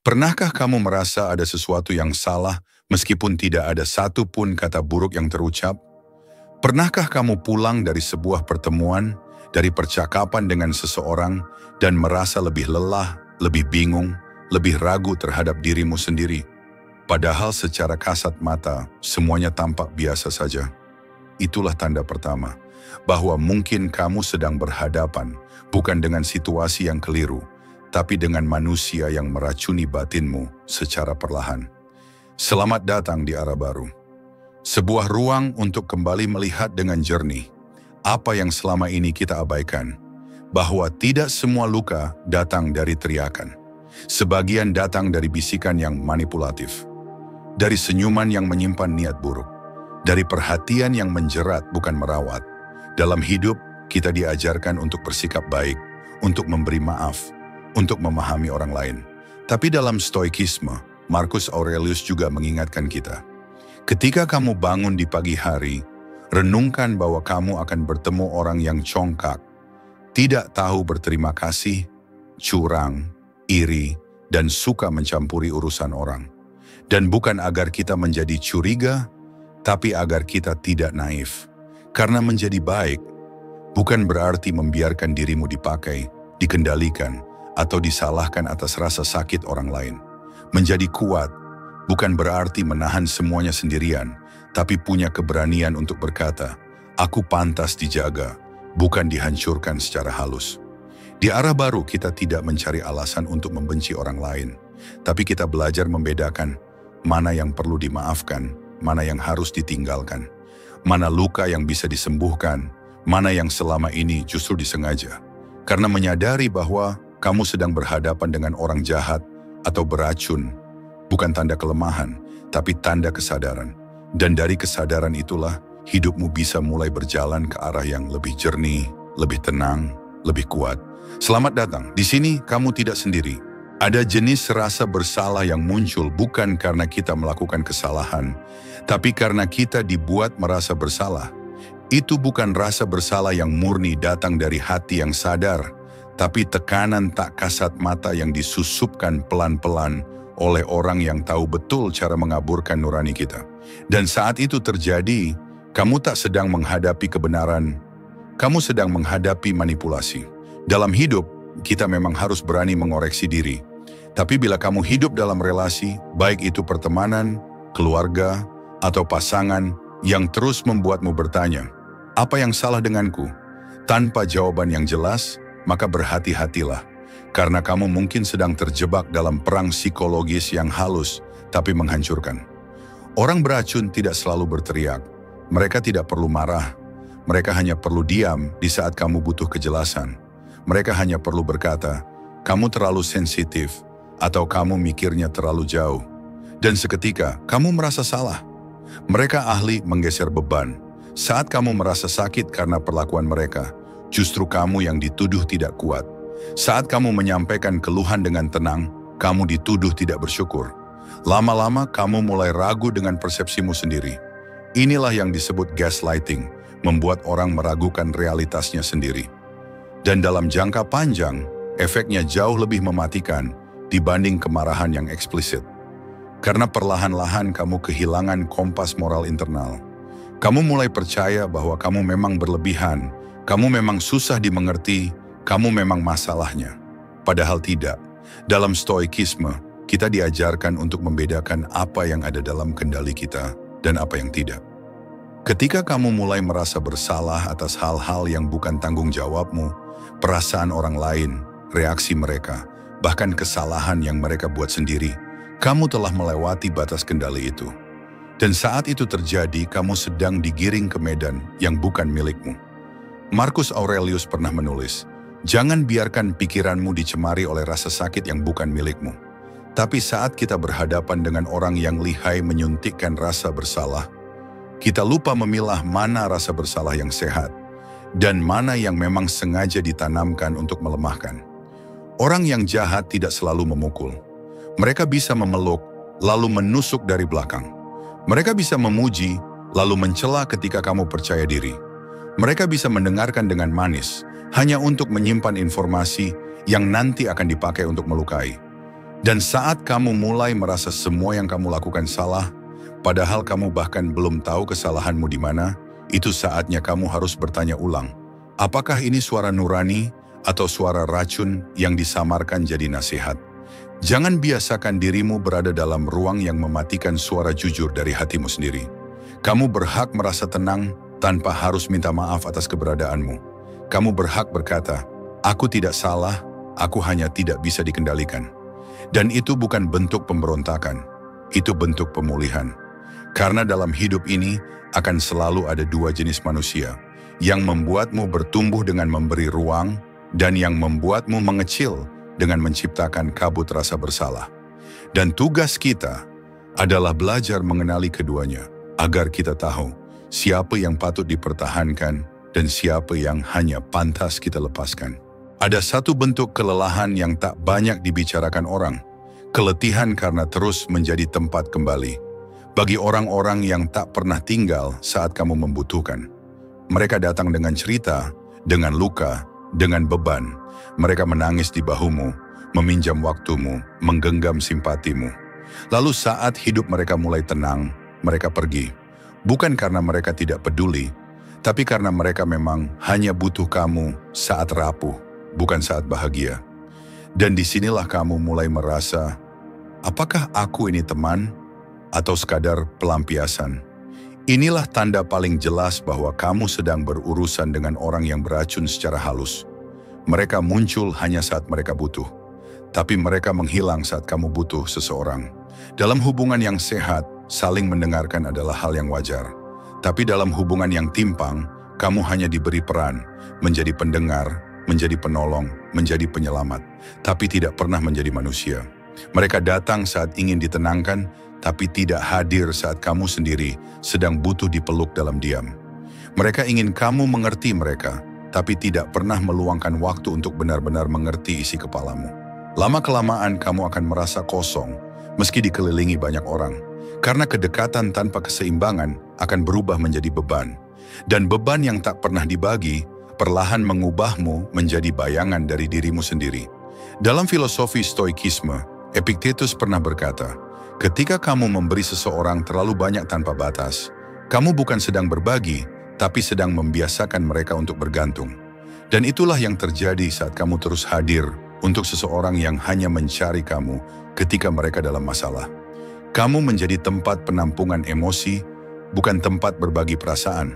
Pernahkah kamu merasa ada sesuatu yang salah meskipun tidak ada satu pun kata buruk yang terucap? Pernahkah kamu pulang dari sebuah pertemuan, dari percakapan dengan seseorang, dan merasa lebih lelah, lebih bingung, lebih ragu terhadap dirimu sendiri? Padahal secara kasat mata, semuanya tampak biasa saja. Itulah tanda pertama, bahwa mungkin kamu sedang berhadapan bukan dengan situasi yang keliru, tapi dengan manusia yang meracuni batinmu secara perlahan. Selamat datang di arah baru. Sebuah ruang untuk kembali melihat dengan jernih apa yang selama ini kita abaikan, bahwa tidak semua luka datang dari teriakan. Sebagian datang dari bisikan yang manipulatif, dari senyuman yang menyimpan niat buruk, dari perhatian yang menjerat bukan merawat. Dalam hidup, kita diajarkan untuk bersikap baik, untuk memberi maaf, untuk memahami orang lain. Tapi dalam stoikisme, Marcus Aurelius juga mengingatkan kita. Ketika kamu bangun di pagi hari, renungkan bahwa kamu akan bertemu orang yang congkak, tidak tahu berterima kasih, curang, iri, dan suka mencampuri urusan orang. Dan bukan agar kita menjadi curiga, tapi agar kita tidak naif. Karena menjadi baik bukan berarti membiarkan dirimu dipakai, dikendalikan, atau disalahkan atas rasa sakit orang lain. Menjadi kuat bukan berarti menahan semuanya sendirian, tapi punya keberanian untuk berkata, "Aku pantas dijaga, bukan dihancurkan secara halus." Di arah baru kita tidak mencari alasan untuk membenci orang lain, tapi kita belajar membedakan mana yang perlu dimaafkan, mana yang harus ditinggalkan, mana luka yang bisa disembuhkan, mana yang selama ini justru disengaja. Karena menyadari bahwa kamu sedang berhadapan dengan orang jahat atau beracun, bukan tanda kelemahan, tapi tanda kesadaran. Dan dari kesadaran itulah, hidupmu bisa mulai berjalan ke arah yang lebih jernih, lebih tenang, lebih kuat. Selamat datang, di sini kamu tidak sendiri. Ada jenis rasa bersalah yang muncul bukan karena kita melakukan kesalahan, tapi karena kita dibuat merasa bersalah. Itu bukan rasa bersalah yang murni datang dari hati yang sadar, tapi tekanan tak kasat mata yang disusupkan pelan-pelan oleh orang yang tahu betul cara mengaburkan nurani kita. Dan saat itu terjadi, kamu tak sedang menghadapi kebenaran, kamu sedang menghadapi manipulasi. Dalam hidup, kita memang harus berani mengoreksi diri. Tapi bila kamu hidup dalam relasi, baik itu pertemanan, keluarga, atau pasangan yang terus membuatmu bertanya, "Apa yang salah denganku?" Tanpa jawaban yang jelas, maka berhati-hatilah, karena kamu mungkin sedang terjebak dalam perang psikologis yang halus, tapi menghancurkan. Orang beracun tidak selalu berteriak, mereka tidak perlu marah, mereka hanya perlu diam di saat kamu butuh kejelasan. Mereka hanya perlu berkata, "Kamu terlalu sensitif," atau "Kamu mikirnya terlalu jauh." Dan seketika, kamu merasa salah. Mereka ahli menggeser beban. Saat kamu merasa sakit karena perlakuan mereka, justru kamu yang dituduh tidak kuat. Saat kamu menyampaikan keluhan dengan tenang, kamu dituduh tidak bersyukur. Lama-lama kamu mulai ragu dengan persepsimu sendiri. Inilah yang disebut gaslighting, membuat orang meragukan realitasnya sendiri. Dan dalam jangka panjang, efeknya jauh lebih mematikan dibanding kemarahan yang eksplisit. Karena perlahan-lahan kamu kehilangan kompas moral internal. Kamu mulai percaya bahwa kamu memang berlebihan, kamu memang susah dimengerti, kamu memang masalahnya. Padahal tidak. Dalam stoikisme, kita diajarkan untuk membedakan apa yang ada dalam kendali kita dan apa yang tidak. Ketika kamu mulai merasa bersalah atas hal-hal yang bukan tanggung jawabmu, perasaan orang lain, reaksi mereka, bahkan kesalahan yang mereka buat sendiri, kamu telah melewati batas kendali itu. Dan saat itu terjadi, kamu sedang digiring ke medan yang bukan milikmu. Marcus Aurelius pernah menulis, "Jangan biarkan pikiranmu dicemari oleh rasa sakit yang bukan milikmu." Tapi saat kita berhadapan dengan orang yang lihai menyuntikkan rasa bersalah, kita lupa memilah mana rasa bersalah yang sehat dan mana yang memang sengaja ditanamkan untuk melemahkan. Orang yang jahat tidak selalu memukul. Mereka bisa memeluk, lalu menusuk dari belakang. Mereka bisa memuji, lalu mencela ketika kamu percaya diri. Mereka bisa mendengarkan dengan manis, hanya untuk menyimpan informasi yang nanti akan dipakai untuk melukai. Dan saat kamu mulai merasa semua yang kamu lakukan salah, padahal kamu bahkan belum tahu kesalahanmu di mana, itu saatnya kamu harus bertanya ulang. Apakah ini suara nurani atau suara racun yang disamarkan jadi nasihat? Jangan biasakan dirimu berada dalam ruang yang mematikan suara jujur dari hatimu sendiri. Kamu berhak merasa tenang tanpa harus minta maaf atas keberadaanmu. Kamu berhak berkata, "Aku tidak salah, aku hanya tidak bisa dikendalikan." Dan itu bukan bentuk pemberontakan, itu bentuk pemulihan. Karena dalam hidup ini akan selalu ada dua jenis manusia, yang membuatmu bertumbuh dengan memberi ruang, dan yang membuatmu mengecil dengan menciptakan kabut rasa bersalah. Dan tugas kita adalah belajar mengenali keduanya, agar kita tahu siapa yang patut dipertahankan dan siapa yang hanya pantas kita lepaskan. Ada satu bentuk kelelahan yang tak banyak dibicarakan orang, keletihan karena terus menjadi tempat kembali. Bagi orang-orang yang tak pernah tinggal saat kamu membutuhkan. Mereka datang dengan cerita, dengan luka, dengan beban. Mereka menangis di bahumu, meminjam waktumu, menggenggam simpatimu. Lalu saat hidup mereka mulai tenang, mereka pergi. Bukan karena mereka tidak peduli, tapi karena mereka memang hanya butuh kamu saat rapuh, bukan saat bahagia. Dan disinilah kamu mulai merasa, apakah aku ini teman atau sekadar pelampiasan? Inilah tanda paling jelas bahwa kamu sedang berurusan dengan orang yang beracun secara halus. Mereka muncul hanya saat mereka butuh, tapi mereka menghilang saat kamu butuh seseorang. Dalam hubungan yang sehat, saling mendengarkan adalah hal yang wajar. Tapi dalam hubungan yang timpang, kamu hanya diberi peran, menjadi pendengar, menjadi penolong, menjadi penyelamat, tapi tidak pernah menjadi manusia. Mereka datang saat ingin ditenangkan, tapi tidak hadir saat kamu sendiri sedang butuh dipeluk dalam diam. Mereka ingin kamu mengerti mereka, tapi tidak pernah meluangkan waktu untuk benar-benar mengerti isi kepalamu. Lama-kelamaan kamu akan merasa kosong, meski dikelilingi banyak orang. Karena kedekatan tanpa keseimbangan akan berubah menjadi beban. Dan beban yang tak pernah dibagi, perlahan mengubahmu menjadi bayangan dari dirimu sendiri. Dalam filosofi Stoikisme, Epictetus pernah berkata, ketika kamu memberi seseorang terlalu banyak tanpa batas, kamu bukan sedang berbagi, tapi sedang membiasakan mereka untuk bergantung. Dan itulah yang terjadi saat kamu terus hadir untuk seseorang yang hanya mencari kamu ketika mereka dalam masalah. Kamu menjadi tempat penampungan emosi, bukan tempat berbagi perasaan.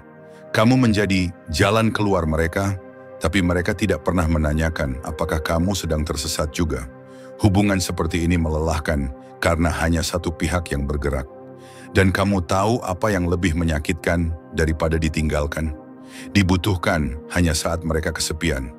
Kamu menjadi jalan keluar mereka, tapi mereka tidak pernah menanyakan apakah kamu sedang tersesat juga. Hubungan seperti ini melelahkan karena hanya satu pihak yang bergerak. Dan kamu tahu apa yang lebih menyakitkan daripada ditinggalkan. Dibutuhkan hanya saat mereka kesepian.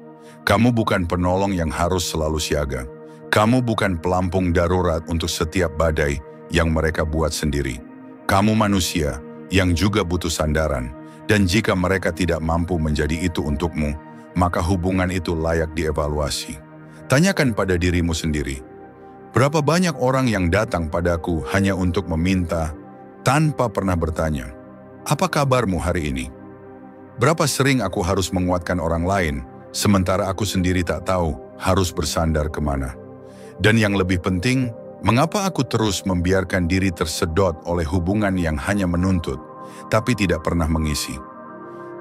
Kamu bukan penolong yang harus selalu siaga. Kamu bukan pelampung darurat untuk setiap badai yang mereka buat sendiri. Kamu manusia yang juga butuh sandaran. Dan jika mereka tidak mampu menjadi itu untukmu, maka hubungan itu layak dievaluasi. Tanyakan pada dirimu sendiri, berapa banyak orang yang datang padaku hanya untuk meminta tanpa pernah bertanya, apa kabarmu hari ini? Berapa sering aku harus menguatkan orang lain, sementara aku sendiri tak tahu harus bersandar kemana? Dan yang lebih penting, mengapa aku terus membiarkan diri tersedot oleh hubungan yang hanya menuntut, tapi tidak pernah mengisi?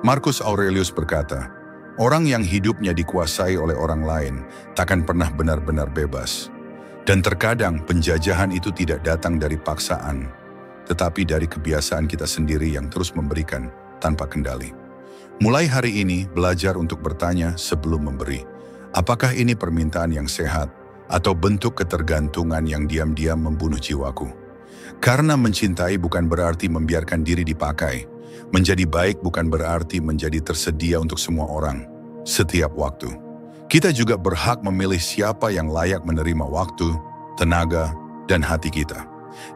Marcus Aurelius berkata, orang yang hidupnya dikuasai oleh orang lain takkan pernah benar-benar bebas. Dan terkadang penjajahan itu tidak datang dari paksaan, tetapi dari kebiasaan kita sendiri yang terus memberikan tanpa kendali. Mulai hari ini, belajar untuk bertanya sebelum memberi. Apakah ini permintaan yang sehat atau bentuk ketergantungan yang diam-diam membunuh jiwaku? Karena mencintai bukan berarti membiarkan diri dipakai. Menjadi baik bukan berarti menjadi tersedia untuk semua orang, setiap waktu. Kita juga berhak memilih siapa yang layak menerima waktu, tenaga, dan hati kita.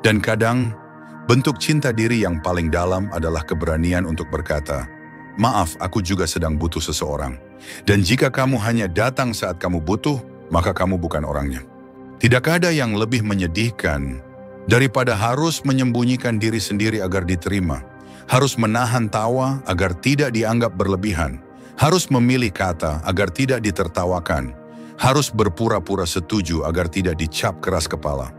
Dan kadang, bentuk cinta diri yang paling dalam adalah keberanian untuk berkata, maaf, aku juga sedang butuh seseorang. Dan jika kamu hanya datang saat kamu butuh, maka kamu bukan orangnya. Tidakkah ada yang lebih menyedihkan daripada harus menyembunyikan diri sendiri agar diterima? Harus menahan tawa agar tidak dianggap berlebihan, harus memilih kata agar tidak ditertawakan, harus berpura-pura setuju agar tidak dicap keras kepala.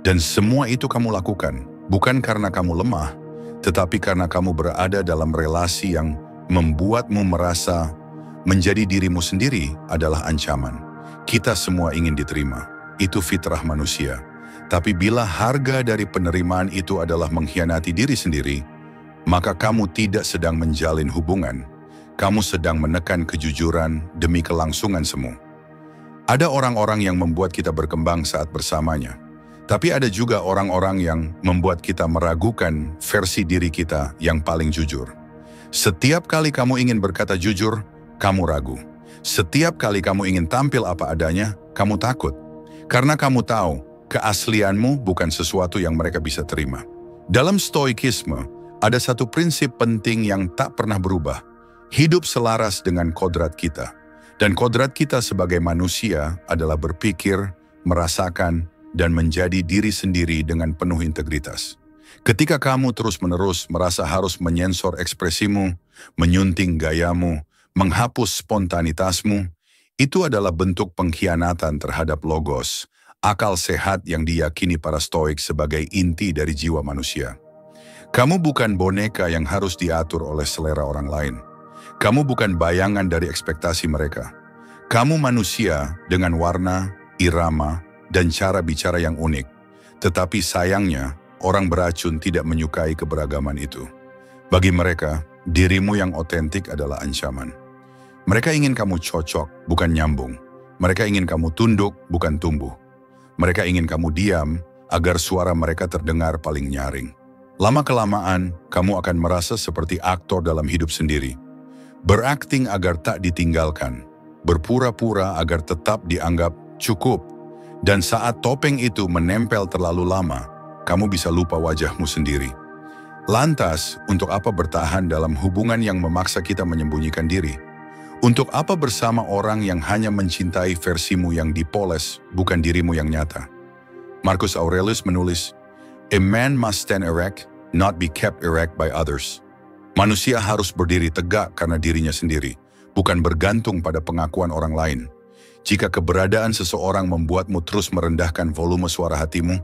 Dan semua itu kamu lakukan, bukan karena kamu lemah, tetapi karena kamu berada dalam relasi yang membuatmu merasa menjadi dirimu sendiri adalah ancaman. Kita semua ingin diterima, itu fitrah manusia. Tapi bila harga dari penerimaan itu adalah mengkhianati diri sendiri, maka kamu tidak sedang menjalin hubungan, kamu sedang menekan kejujuran demi kelangsungan semu. Ada orang-orang yang membuat kita berkembang saat bersamanya, tapi ada juga orang-orang yang membuat kita meragukan versi diri kita yang paling jujur. Setiap kali kamu ingin berkata jujur, kamu ragu. Setiap kali kamu ingin tampil apa adanya, kamu takut. Karena kamu tahu, keaslianmu bukan sesuatu yang mereka bisa terima. Dalam stoikisme, ada satu prinsip penting yang tak pernah berubah. Hidup selaras dengan kodrat kita. Dan kodrat kita sebagai manusia adalah berpikir, merasakan, dan menjadi diri sendiri dengan penuh integritas. Ketika kamu terus-menerus merasa harus menyensor ekspresimu, menyunting gayamu, menghapus spontanitasmu, itu adalah bentuk pengkhianatan terhadap logos, akal sehat yang diyakini para stoik sebagai inti dari jiwa manusia. Kamu bukan boneka yang harus diatur oleh selera orang lain. Kamu bukan bayangan dari ekspektasi mereka. Kamu manusia dengan warna, irama, dan cara bicara yang unik. Tetapi sayangnya, orang beracun tidak menyukai keberagaman itu. Bagi mereka, dirimu yang otentik adalah ancaman. Mereka ingin kamu cocok, bukan nyambung. Mereka ingin kamu tunduk, bukan tumbuh. Mereka ingin kamu diam, agar suara mereka terdengar paling nyaring. Lama-kelamaan, kamu akan merasa seperti aktor dalam hidup sendiri. Berakting agar tak ditinggalkan, berpura-pura agar tetap dianggap cukup. Dan saat topeng itu menempel terlalu lama, kamu bisa lupa wajahmu sendiri. Lantas, untuk apa bertahan dalam hubungan yang memaksa kita menyembunyikan diri? Untuk apa bersama orang yang hanya mencintai versimu yang dipoles, bukan dirimu yang nyata? Marcus Aurelius menulis, "A man must stand erect, not be kept erect by others." Manusia harus berdiri tegak karena dirinya sendiri, bukan bergantung pada pengakuan orang lain. Jika keberadaan seseorang membuatmu terus merendahkan volume suara hatimu,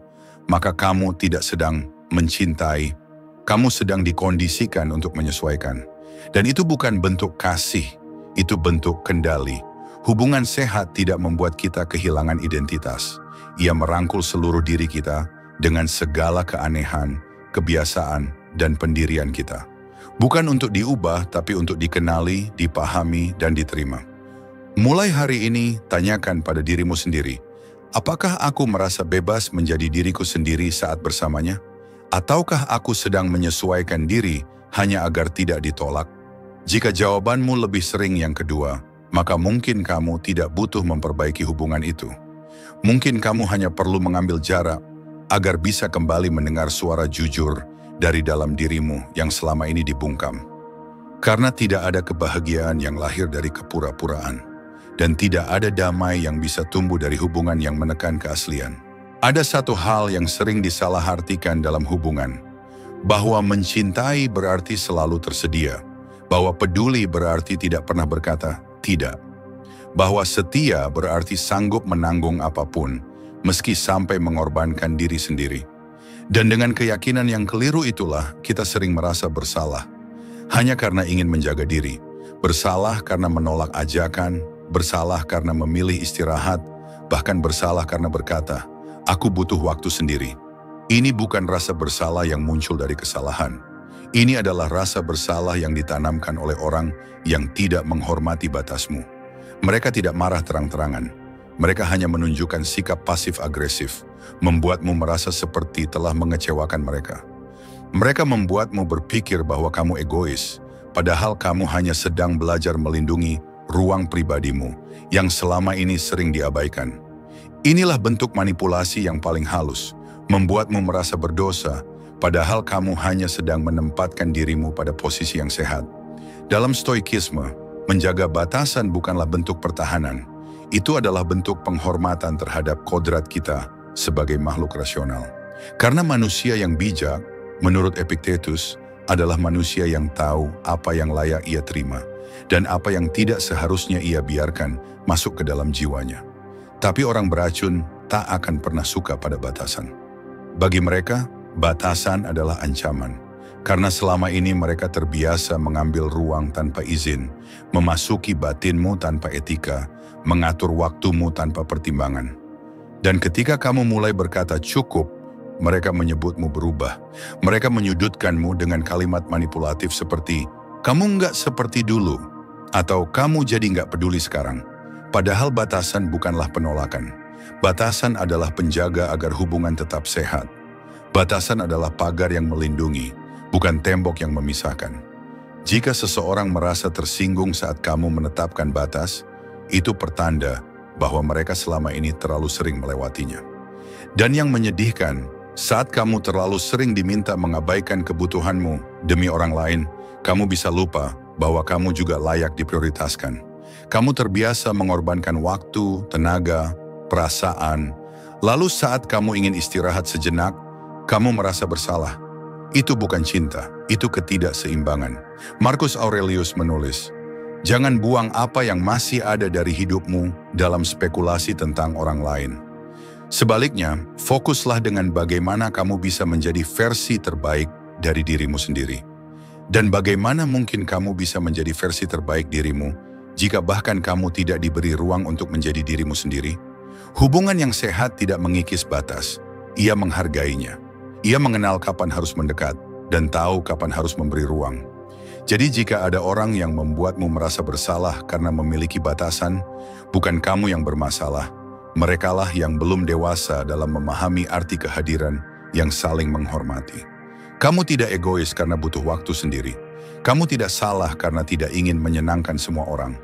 maka kamu tidak sedang mencintai. Kamu sedang dikondisikan untuk menyesuaikan. Dan itu bukan bentuk kasih, itu bentuk kendali. Hubungan sehat tidak membuat kita kehilangan identitas. Ia merangkul seluruh diri kita dengan segala keanehan, kebiasaan, dan pendirian kita. Bukan untuk diubah, tapi untuk dikenali, dipahami, dan diterima. Mulai hari ini, tanyakan pada dirimu sendiri, apakah aku merasa bebas menjadi diriku sendiri saat bersamanya? Ataukah aku sedang menyesuaikan diri hanya agar tidak ditolak? Jika jawabanmu lebih sering yang kedua, maka mungkin kamu tidak butuh memperbaiki hubungan itu. Mungkin kamu hanya perlu mengambil jarak agar bisa kembali mendengar suara jujur dari dalam dirimu yang selama ini dibungkam. Karena tidak ada kebahagiaan yang lahir dari kepura-puraan. Dan tidak ada damai yang bisa tumbuh dari hubungan yang menekan keaslian. Ada satu hal yang sering disalahartikan dalam hubungan, bahwa mencintai berarti selalu tersedia, bahwa peduli berarti tidak pernah berkata tidak, bahwa setia berarti sanggup menanggung apapun, meski sampai mengorbankan diri sendiri. Dan dengan keyakinan yang keliru itulah kita sering merasa bersalah, hanya karena ingin menjaga diri, bersalah karena menolak ajakan, bersalah karena memilih istirahat, bahkan bersalah karena berkata, "Aku butuh waktu sendiri." Ini bukan rasa bersalah yang muncul dari kesalahan. Ini adalah rasa bersalah yang ditanamkan oleh orang yang tidak menghormati batasmu. Mereka tidak marah terang-terangan. Mereka hanya menunjukkan sikap pasif-agresif, membuatmu merasa seperti telah mengecewakan mereka. Mereka membuatmu berpikir bahwa kamu egois, padahal kamu hanya sedang belajar melindungi ruang pribadimu yang selama ini sering diabaikan. Inilah bentuk manipulasi yang paling halus, membuatmu merasa berdosa, padahal kamu hanya sedang menempatkan dirimu pada posisi yang sehat. Dalam stoikisme, menjaga batasan bukanlah bentuk pertahanan, itu adalah bentuk penghormatan terhadap kodrat kita sebagai makhluk rasional. Karena manusia yang bijak, menurut Epictetus, adalah manusia yang tahu apa yang layak ia terima, dan apa yang tidak seharusnya ia biarkan masuk ke dalam jiwanya. Tapi orang beracun tak akan pernah suka pada batasan. Bagi mereka, batasan adalah ancaman. Karena selama ini mereka terbiasa mengambil ruang tanpa izin, memasuki batinmu tanpa etika, mengatur waktumu tanpa pertimbangan. Dan ketika kamu mulai berkata cukup, mereka menyebutmu berubah. Mereka menyudutkanmu dengan kalimat manipulatif seperti, kamu nggak seperti dulu, atau kamu jadi nggak peduli sekarang. Padahal batasan bukanlah penolakan. Batasan adalah penjaga agar hubungan tetap sehat. Batasan adalah pagar yang melindungi, bukan tembok yang memisahkan. Jika seseorang merasa tersinggung saat kamu menetapkan batas, itu pertanda bahwa mereka selama ini terlalu sering melewatinya. Dan yang menyedihkan, saat kamu terlalu sering diminta mengabaikan kebutuhanmu demi orang lain, kamu bisa lupa bahwa kamu juga layak diprioritaskan. Kamu terbiasa mengorbankan waktu, tenaga, perasaan. Lalu saat kamu ingin istirahat sejenak, kamu merasa bersalah. Itu bukan cinta, itu ketidakseimbangan. Marcus Aurelius menulis, jangan buang apa yang masih ada dari hidupmu dalam spekulasi tentang orang lain. Sebaliknya, fokuslah dengan bagaimana kamu bisa menjadi versi terbaik dari dirimu sendiri. Dan bagaimana mungkin kamu bisa menjadi versi terbaik dirimu jika bahkan kamu tidak diberi ruang untuk menjadi dirimu sendiri? Hubungan yang sehat tidak mengikis batas, ia menghargainya. Ia mengenal kapan harus mendekat dan tahu kapan harus memberi ruang. Jadi jika ada orang yang membuatmu merasa bersalah karena memiliki batasan, bukan kamu yang bermasalah. Merekalah yang belum dewasa dalam memahami arti kehadiran yang saling menghormati. Kamu tidak egois karena butuh waktu sendiri. Kamu tidak salah karena tidak ingin menyenangkan semua orang.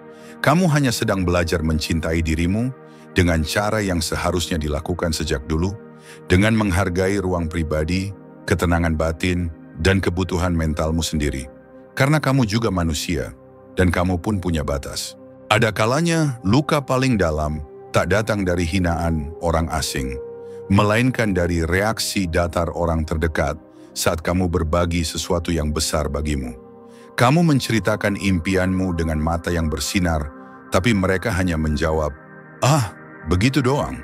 Kamu hanya sedang belajar mencintai dirimu dengan cara yang seharusnya dilakukan sejak dulu, dengan menghargai ruang pribadi, ketenangan batin, dan kebutuhan mentalmu sendiri. Karena kamu juga manusia, dan kamu pun punya batas. Ada kalanya luka paling dalam tak datang dari hinaan orang asing, melainkan dari reaksi datar orang terdekat saat kamu berbagi sesuatu yang besar bagimu. Kamu menceritakan impianmu dengan mata yang bersinar, tapi mereka hanya menjawab, "Ah, begitu doang."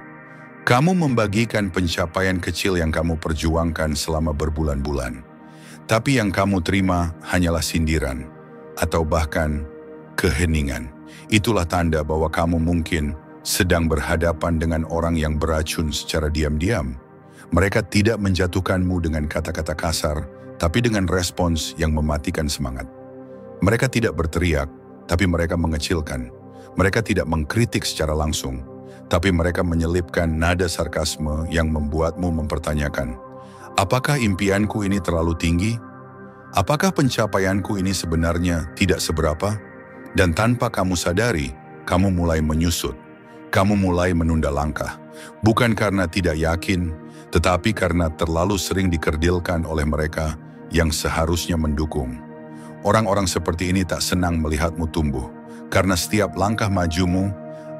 Kamu membagikan pencapaian kecil yang kamu perjuangkan selama berbulan-bulan. Tapi yang kamu terima hanyalah sindiran, atau bahkan keheningan. Itulah tanda bahwa kamu mungkin sedang berhadapan dengan orang yang beracun secara diam-diam. Mereka tidak menjatuhkanmu dengan kata-kata kasar, tapi dengan respons yang mematikan semangat. Mereka tidak berteriak, tapi mereka mengecilkan. Mereka tidak mengkritik secara langsung, tapi mereka menyelipkan nada sarkasme yang membuatmu mempertanyakan, apakah impianku ini terlalu tinggi? Apakah pencapaianku ini sebenarnya tidak seberapa? Dan tanpa kamu sadari, kamu mulai menyusut. Kamu mulai menunda langkah. Bukan karena tidak yakin, tetapi karena terlalu sering dikerdilkan oleh mereka yang seharusnya mendukung. Orang-orang seperti ini tak senang melihatmu tumbuh, karena setiap langkah majumu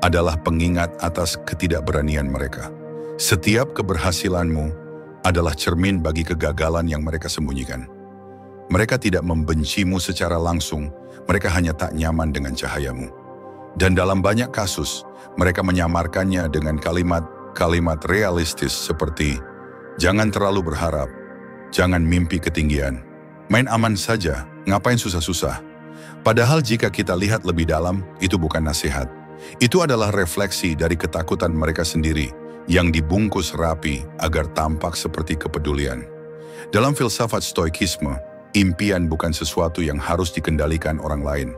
adalah pengingat atas ketidakberanian mereka. Setiap keberhasilanmu adalah cermin bagi kegagalan yang mereka sembunyikan. Mereka tidak membencimu secara langsung, mereka hanya tak nyaman dengan cahayamu. Dan dalam banyak kasus, mereka menyamarkannya dengan kalimat realistis seperti, jangan terlalu berharap, jangan mimpi ketinggian, main aman saja, ngapain susah-susah. Padahal jika kita lihat lebih dalam, itu bukan nasihat. Itu adalah refleksi dari ketakutan mereka sendiri yang dibungkus rapi agar tampak seperti kepedulian. Dalam filsafat stoikisme, impian bukan sesuatu yang harus dikendalikan orang lain.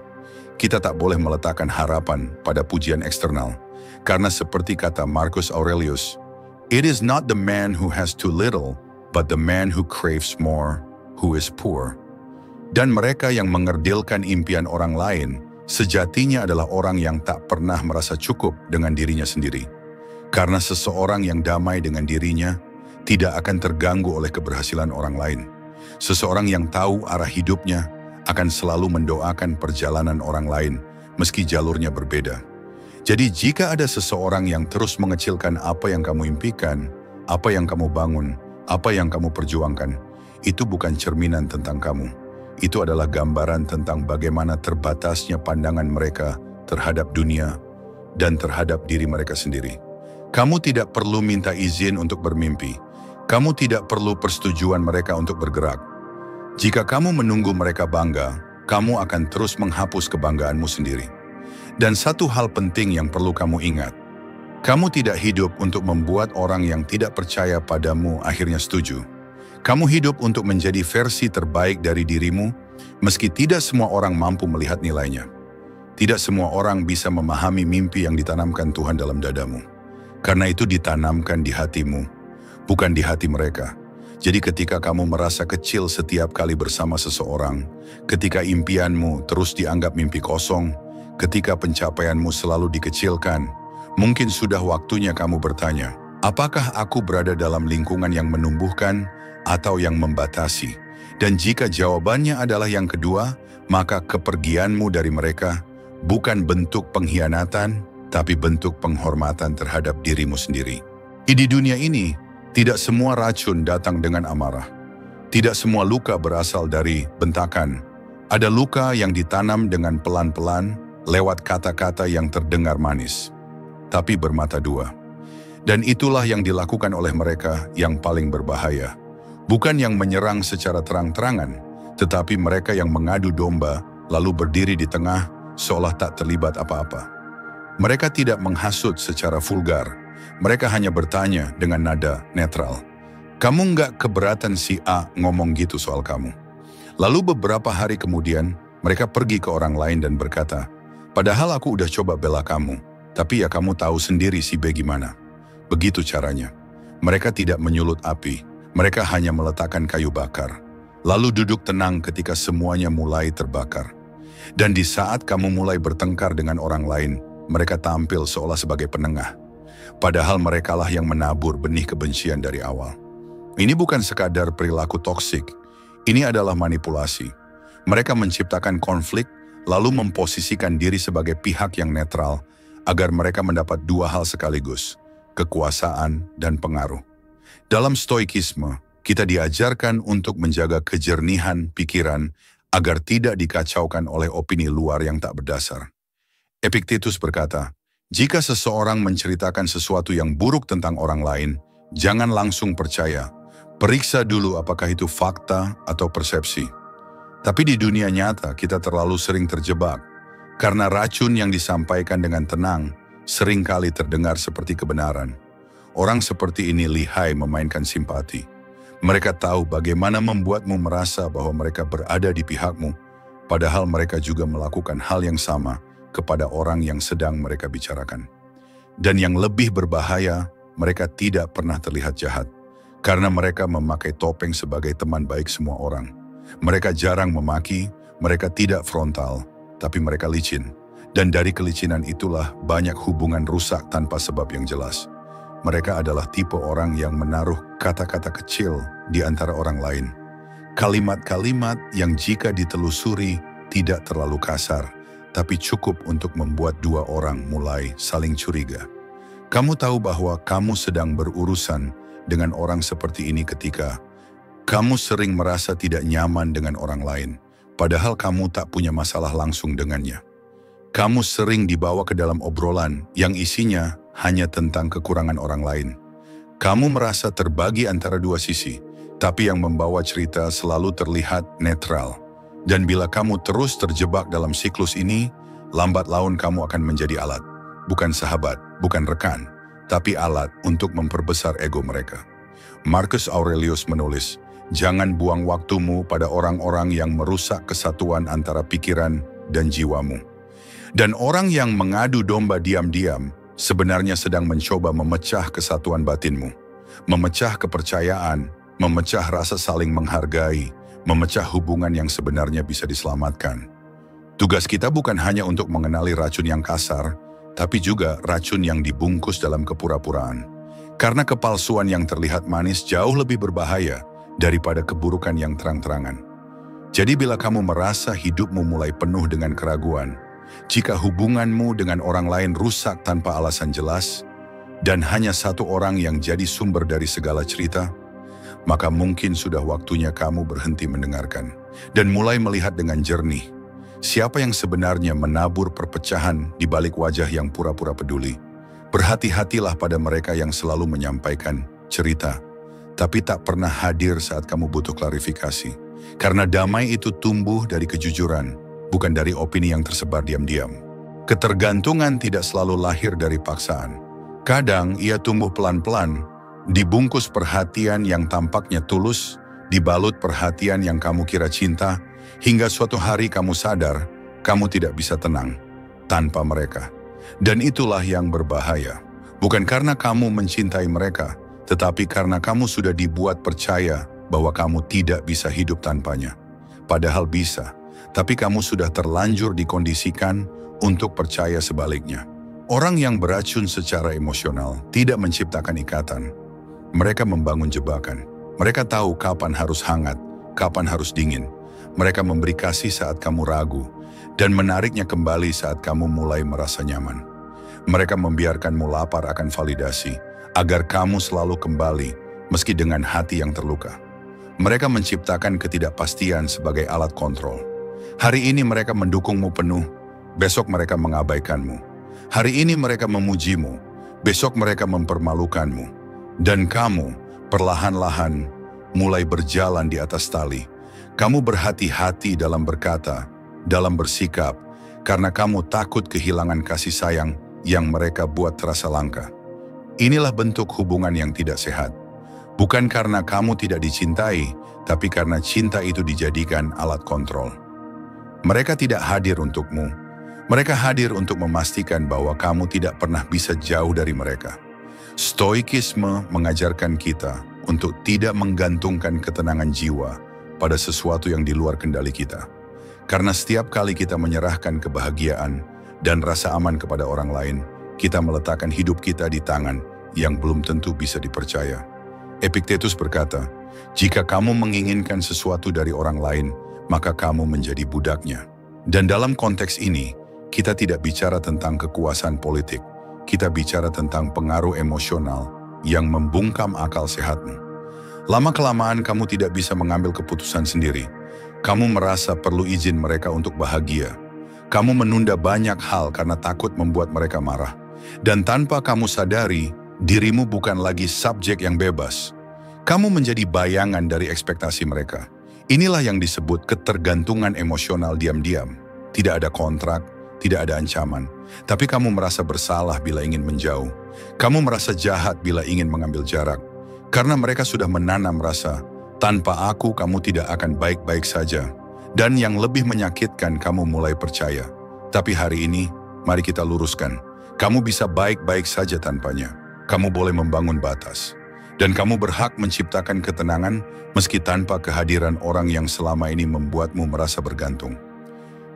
Kita tak boleh meletakkan harapan pada pujian eksternal, karena seperti kata Marcus Aurelius, "It is not the man who has too little, but the man who craves more, who is poor." Dan mereka yang mengerdilkan impian orang lain, sejatinya adalah orang yang tak pernah merasa cukup dengan dirinya sendiri. Karena seseorang yang damai dengan dirinya tidak akan terganggu oleh keberhasilan orang lain. Seseorang yang tahu arah hidupnya akan selalu mendoakan perjalanan orang lain meski jalurnya berbeda. Jadi jika ada seseorang yang terus mengecilkan apa yang kamu impikan, apa yang kamu bangun, apa yang kamu perjuangkan, itu bukan cerminan tentang kamu. Itu adalah gambaran tentang bagaimana terbatasnya pandangan mereka terhadap dunia dan terhadap diri mereka sendiri. Kamu tidak perlu minta izin untuk bermimpi. Kamu tidak perlu persetujuan mereka untuk bergerak. Jika kamu menunggu mereka bangga, kamu akan terus menghapus kebanggaanmu sendiri. Dan satu hal penting yang perlu kamu ingat, kamu tidak hidup untuk membuat orang yang tidak percaya padamu akhirnya setuju. Kamu hidup untuk menjadi versi terbaik dari dirimu, meski tidak semua orang mampu melihat nilainya. Tidak semua orang bisa memahami mimpi yang ditanamkan Tuhan dalam dadamu. Karena itu ditanamkan di hatimu, bukan di hati mereka. Jadi ketika kamu merasa kecil setiap kali bersama seseorang, ketika impianmu terus dianggap mimpi kosong, ketika pencapaianmu selalu dikecilkan, mungkin sudah waktunya kamu bertanya, apakah aku berada dalam lingkungan yang menumbuhkan atau yang membatasi? Dan jika jawabannya adalah yang kedua, maka kepergianmu dari mereka bukan bentuk pengkhianatan, tapi bentuk penghormatan terhadap dirimu sendiri. Di dunia ini, tidak semua racun datang dengan amarah. Tidak semua luka berasal dari bentakan. Ada luka yang ditanam dengan pelan-pelan lewat kata-kata yang terdengar manis, tapi bermata dua. Dan itulah yang dilakukan oleh mereka yang paling berbahaya. Bukan yang menyerang secara terang-terangan, tetapi mereka yang mengadu domba lalu berdiri di tengah seolah tak terlibat apa-apa. Mereka tidak menghasut secara vulgar. Mereka hanya bertanya dengan nada netral. Kamu nggak keberatan si A ngomong gitu soal kamu? Lalu beberapa hari kemudian, mereka pergi ke orang lain dan berkata, padahal aku udah coba bela kamu, tapi ya kamu tahu sendiri si B gimana. Begitu caranya. Mereka tidak menyulut api, mereka hanya meletakkan kayu bakar. Lalu duduk tenang ketika semuanya mulai terbakar. Dan di saat kamu mulai bertengkar dengan orang lain, mereka tampil seolah sebagai penengah. Padahal merekalah yang menabur benih kebencian dari awal. Ini bukan sekadar perilaku toksik, ini adalah manipulasi. Mereka menciptakan konflik, lalu memposisikan diri sebagai pihak yang netral, agar mereka mendapat dua hal sekaligus, kekuasaan dan pengaruh. Dalam stoikisme, kita diajarkan untuk menjaga kejernihan pikiran, agar tidak dikacaukan oleh opini luar yang tak berdasar. Epictetus berkata, jika seseorang menceritakan sesuatu yang buruk tentang orang lain, jangan langsung percaya. Periksa dulu apakah itu fakta atau persepsi. Tapi di dunia nyata kita terlalu sering terjebak, karena racun yang disampaikan dengan tenang seringkali terdengar seperti kebenaran. Orang seperti ini lihai memainkan simpati. Mereka tahu bagaimana membuatmu merasa bahwa mereka berada di pihakmu, padahal mereka juga melakukan hal yang sama kepada orang yang sedang mereka bicarakan. Dan yang lebih berbahaya, mereka tidak pernah terlihat jahat, karena mereka memakai topeng sebagai teman baik semua orang. Mereka jarang memaki, mereka tidak frontal, tapi mereka licin. Dan dari kelicinan itulah banyak hubungan rusak tanpa sebab yang jelas. Mereka adalah tipe orang yang menaruh kata-kata kecil di antara orang lain. Kalimat-kalimat yang jika ditelusuri tidak terlalu kasar, tapi cukup untuk membuat dua orang mulai saling curiga. Kamu tahu bahwa kamu sedang berurusan dengan orang seperti ini ketika kamu sering merasa tidak nyaman dengan orang lain, padahal kamu tak punya masalah langsung dengannya. Kamu sering dibawa ke dalam obrolan yang isinya hanya tentang kekurangan orang lain. Kamu merasa terbagi antara dua sisi, tapi yang membawa cerita selalu terlihat netral. Dan bila kamu terus terjebak dalam siklus ini, lambat laun kamu akan menjadi alat. Bukan sahabat, bukan rekan, tapi alat untuk memperbesar ego mereka. Marcus Aurelius menulis, jangan buang waktumu pada orang-orang yang merusak kesatuan antara pikiran dan jiwamu. Dan orang yang mengadu domba diam-diam sebenarnya sedang mencoba memecah kesatuan batinmu, memecah kepercayaan, memecah rasa saling menghargai, memecah hubungan yang sebenarnya bisa diselamatkan. Tugas kita bukan hanya untuk mengenali racun yang kasar, tapi juga racun yang dibungkus dalam kepura-puraan. Karena kepalsuan yang terlihat manis jauh lebih berbahaya daripada keburukan yang terang-terangan. Jadi bila kamu merasa hidupmu mulai penuh dengan keraguan, jika hubunganmu dengan orang lain rusak tanpa alasan jelas, dan hanya satu orang yang jadi sumber dari segala cerita, maka mungkin sudah waktunya kamu berhenti mendengarkan dan mulai melihat dengan jernih siapa yang sebenarnya menabur perpecahan di balik wajah yang pura-pura peduli. Berhati-hatilah pada mereka yang selalu menyampaikan cerita, tapi tak pernah hadir saat kamu butuh klarifikasi. Karena damai itu tumbuh dari kejujuran, bukan dari opini yang tersebar diam-diam. Ketergantungan tidak selalu lahir dari paksaan. Kadang ia tumbuh pelan-pelan, dibungkus perhatian yang tampaknya tulus, dibalut perhatian yang kamu kira cinta, hingga suatu hari kamu sadar, kamu tidak bisa tenang tanpa mereka. Dan itulah yang berbahaya. Bukan karena kamu mencintai mereka, tetapi karena kamu sudah dibuat percaya bahwa kamu tidak bisa hidup tanpanya. Padahal bisa, tapi kamu sudah terlanjur dikondisikan untuk percaya sebaliknya. Orang yang beracun secara emosional tidak menciptakan ikatan. Mereka membangun jebakan. Mereka tahu kapan harus hangat, kapan harus dingin. Mereka memberi kasih saat kamu ragu, dan menariknya kembali saat kamu mulai merasa nyaman. Mereka membiarkanmu lapar akan validasi, agar kamu selalu kembali, meski dengan hati yang terluka. Mereka menciptakan ketidakpastian sebagai alat kontrol. Hari ini mereka mendukungmu penuh, besok mereka mengabaikanmu. Hari ini mereka memujimu, besok mereka mempermalukanmu. Dan kamu perlahan-lahan mulai berjalan di atas tali. Kamu berhati-hati dalam berkata, dalam bersikap, karena kamu takut kehilangan kasih sayang yang mereka buat terasa langka. Inilah bentuk hubungan yang tidak sehat. Bukan karena kamu tidak dicintai, tapi karena cinta itu dijadikan alat kontrol. Mereka tidak hadir untukmu. Mereka hadir untuk memastikan bahwa kamu tidak pernah bisa jauh dari mereka. Stoikisme mengajarkan kita untuk tidak menggantungkan ketenangan jiwa pada sesuatu yang di luar kendali kita. Karena setiap kali kita menyerahkan kebahagiaan dan rasa aman kepada orang lain, kita meletakkan hidup kita di tangan yang belum tentu bisa dipercaya. Epictetus berkata, jika kamu menginginkan sesuatu dari orang lain, maka kamu menjadi budaknya. Dan dalam konteks ini, kita tidak bicara tentang kekuasaan politik, kita bicara tentang pengaruh emosional yang membungkam akal sehatmu. Lama-kelamaan kamu tidak bisa mengambil keputusan sendiri. Kamu merasa perlu izin mereka untuk bahagia. Kamu menunda banyak hal karena takut membuat mereka marah. Dan tanpa kamu sadari, dirimu bukan lagi subjek yang bebas. Kamu menjadi bayangan dari ekspektasi mereka. Inilah yang disebut ketergantungan emosional diam-diam. Tidak ada kontrak, tidak ada ancaman. Tapi kamu merasa bersalah bila ingin menjauh. Kamu merasa jahat bila ingin mengambil jarak. Karena mereka sudah menanam rasa, tanpa aku kamu tidak akan baik-baik saja. Dan yang lebih menyakitkan, kamu mulai percaya. Tapi hari ini, mari kita luruskan. Kamu bisa baik-baik saja tanpanya. Kamu boleh membangun batas. Dan kamu berhak menciptakan ketenangan meski tanpa kehadiran orang yang selama ini membuatmu merasa bergantung.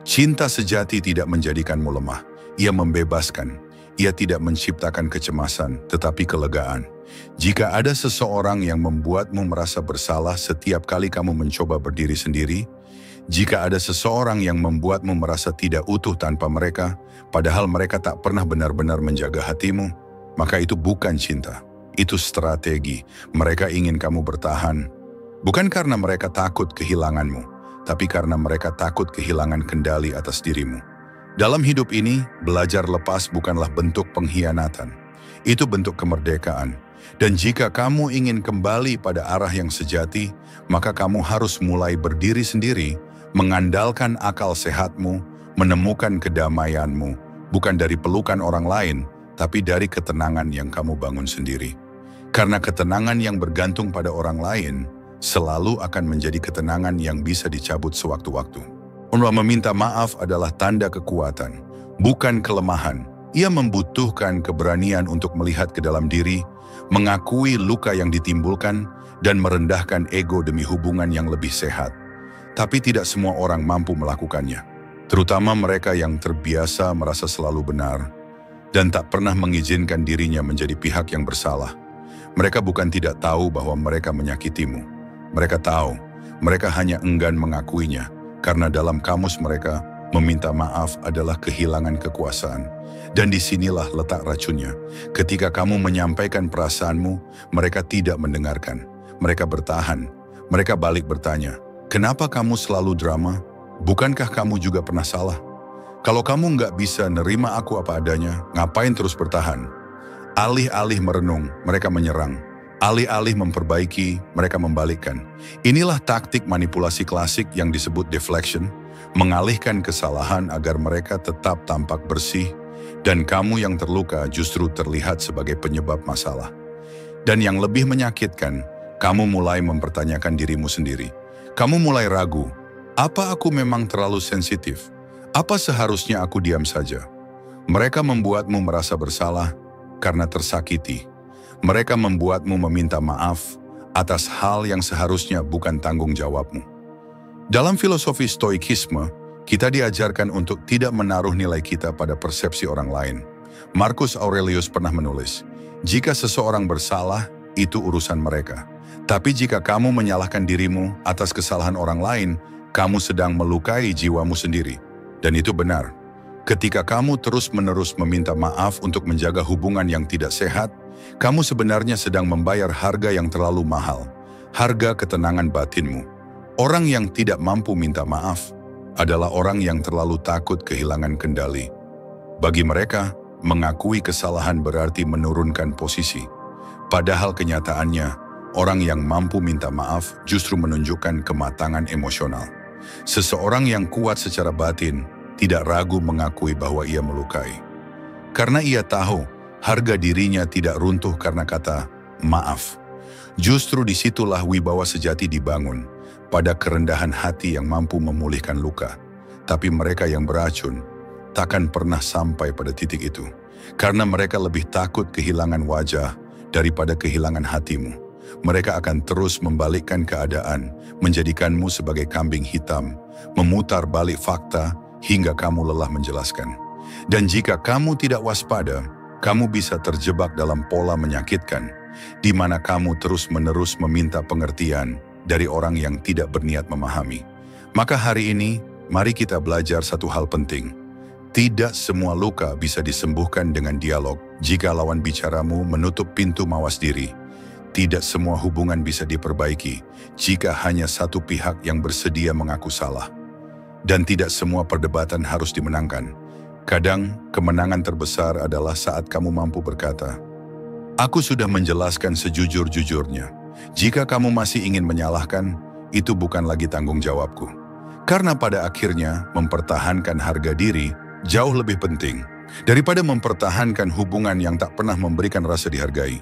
Cinta sejati tidak menjadikanmu lemah. Ia membebaskan. Ia tidak menciptakan kecemasan, tetapi kelegaan. Jika ada seseorang yang membuatmu merasa bersalah setiap kali kamu mencoba berdiri sendiri, jika ada seseorang yang membuatmu merasa tidak utuh tanpa mereka, padahal mereka tak pernah benar-benar menjaga hatimu, maka itu bukan cinta. Itu strategi. Mereka ingin kamu bertahan. Bukan karena mereka takut kehilanganmu, tapi karena mereka takut kehilangan kendali atas dirimu. Dalam hidup ini, belajar lepas bukanlah bentuk pengkhianatan. Itu bentuk kemerdekaan. Dan jika kamu ingin kembali pada arah yang sejati, maka kamu harus mulai berdiri sendiri, mengandalkan akal sehatmu, menemukan kedamaianmu, bukan dari pelukan orang lain, tapi dari ketenangan yang kamu bangun sendiri. Karena ketenangan yang bergantung pada orang lain, selalu akan menjadi ketenangan yang bisa dicabut sewaktu-waktu. Meminta maaf adalah tanda kekuatan, bukan kelemahan. Ia membutuhkan keberanian untuk melihat ke dalam diri, mengakui luka yang ditimbulkan, dan merendahkan ego demi hubungan yang lebih sehat. Tapi tidak semua orang mampu melakukannya, terutama mereka yang terbiasa merasa selalu benar, dan tak pernah mengizinkan dirinya menjadi pihak yang bersalah. Mereka bukan tidak tahu bahwa mereka menyakitimu. Mereka tahu, mereka hanya enggan mengakuinya, karena dalam kamus mereka, meminta maaf adalah kehilangan kekuasaan. Dan disinilah letak racunnya. Ketika kamu menyampaikan perasaanmu, mereka tidak mendengarkan. Mereka bertahan. Mereka balik bertanya, kenapa kamu selalu drama? Bukankah kamu juga pernah salah? Kalau kamu nggak bisa nerima aku apa adanya, ngapain terus bertahan? Alih-alih merenung, mereka menyerang. Alih-alih memperbaiki, mereka membalikkan. Inilah taktik manipulasi klasik yang disebut deflection, mengalihkan kesalahan agar mereka tetap tampak bersih, dan kamu yang terluka justru terlihat sebagai penyebab masalah. Dan yang lebih menyakitkan, kamu mulai mempertanyakan dirimu sendiri. Kamu mulai ragu, apa aku memang terlalu sensitif? Apa seharusnya aku diam saja? Mereka membuatmu merasa bersalah karena tersakiti. Mereka membuatmu meminta maaf atas hal yang seharusnya bukan tanggung jawabmu. Dalam filosofi stoikisme, kita diajarkan untuk tidak menaruh nilai kita pada persepsi orang lain. Marcus Aurelius pernah menulis, jika seseorang bersalah, itu urusan mereka. Tapi jika kamu menyalahkan dirimu atas kesalahan orang lain, kamu sedang melukai jiwamu sendiri. Dan itu benar. Ketika kamu terus-menerus meminta maaf untuk menjaga hubungan yang tidak sehat, kamu sebenarnya sedang membayar harga yang terlalu mahal, harga ketenangan batinmu. Orang yang tidak mampu minta maaf adalah orang yang terlalu takut kehilangan kendali. Bagi mereka, mengakui kesalahan berarti menurunkan posisi. Padahal kenyataannya, orang yang mampu minta maaf justru menunjukkan kematangan emosional. Seseorang yang kuat secara batin tidak ragu mengakui bahwa ia melukai. Karena ia tahu harga dirinya tidak runtuh karena kata maaf. Justru disitulah wibawa sejati dibangun, pada kerendahan hati yang mampu memulihkan luka. Tapi mereka yang beracun takkan pernah sampai pada titik itu, karena mereka lebih takut kehilangan wajah daripada kehilangan hatimu. Mereka akan terus membalikkan keadaan, menjadikanmu sebagai kambing hitam, memutar balik fakta, hingga kamu lelah menjelaskan. Dan jika kamu tidak waspada, kamu bisa terjebak dalam pola menyakitkan, di mana kamu terus-menerus meminta pengertian dari orang yang tidak berniat memahami. Maka hari ini, mari kita belajar satu hal penting. Tidak semua luka bisa disembuhkan dengan dialog jika lawan bicaramu menutup pintu mawas diri. Tidak semua hubungan bisa diperbaiki jika hanya satu pihak yang bersedia mengaku salah. Dan tidak semua perdebatan harus dimenangkan. Kadang, kemenangan terbesar adalah saat kamu mampu berkata, "Aku sudah menjelaskan sejujur-jujurnya. Jika kamu masih ingin menyalahkan, itu bukan lagi tanggung jawabku." Karena pada akhirnya, mempertahankan harga diri jauh lebih penting daripada mempertahankan hubungan yang tak pernah memberikan rasa dihargai.